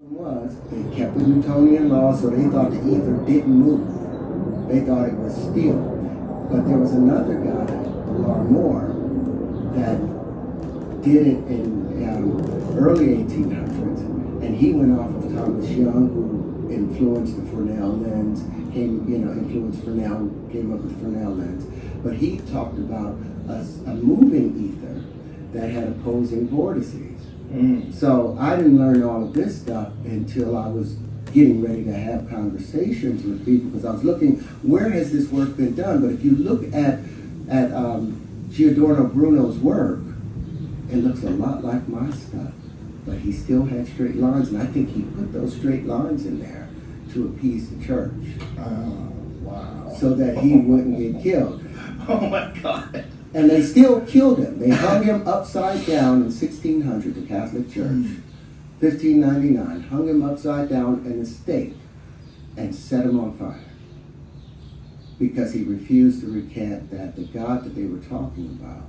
Was they kept the Newtonian law, so they thought the ether didn't move. They thought it was still. But there was another guy, Moore, that did it in early 1800s, and he went off of Thomas Young, who influenced the Fresnel lens, influenced Fresnel, came up with the Fresnel lens. But he talked about a moving ether that had opposing vortices. So I didn't learn all of this stuff until I was getting ready to have conversations with people, because I was looking, where has this work been done? But if you look at Giordano Bruno's work, it looks a lot like my stuff, but he still had straight lines, and I think he put those straight lines in there to appease the church. Oh, wow. So that he wouldn't get killed. Oh my God. And they still killed him. They hung him upside down in 1600, the Catholic Church. 1599, hung him upside down in a stake and set him on fire. Because he refused to recant that the God that they were talking about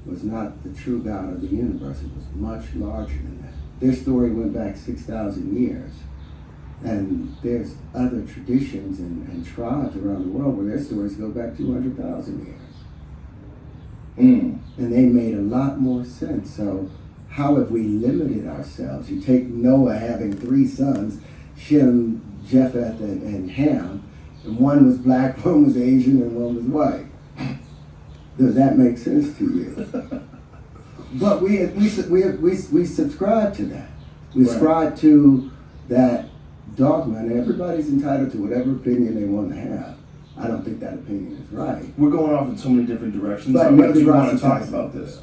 was not the true God of the universe. It was much larger than that. Their story went back 6,000 years. And there's other traditions and tribes around the world where their stories go back 200,000 years. And they made a lot more sense. So how have we limited ourselves? You take Noah having 3 sons, Shem, Japheth, and Ham, and one was black, one was Asian, and one was white. Does that make sense to you? But we subscribe to that. We subscribe to that dogma, and everybody's entitled to whatever opinion they want to have. I don't think that opinion is right. We're going off in so many different directions. But I do want to talk about this.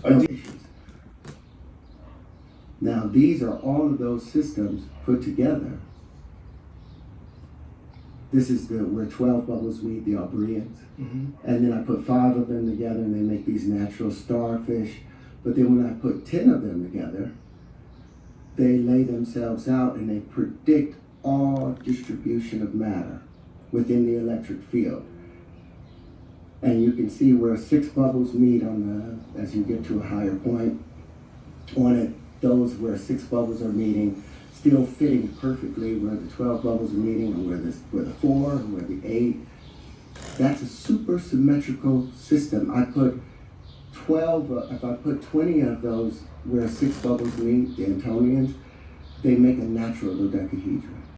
Now, these are all of those systems put together. This is where 12 bubbles meet, the Aubreyans. And then I put 5 of them together, and they make these natural starfish. But then when I put 10 of them together, they lay themselves out, and they predict all distribution of matter within the electric field. And you can see where 6 bubbles meet as you get to a higher point on it, those where 6 bubbles are meeting, still fitting perfectly where the 12 bubbles are meeting, and where the 4, and where the 8. That's a super symmetrical system. I put 12, if I put 20 of those where 6 bubbles meet, the Antonians, they make a natural dodecahedron.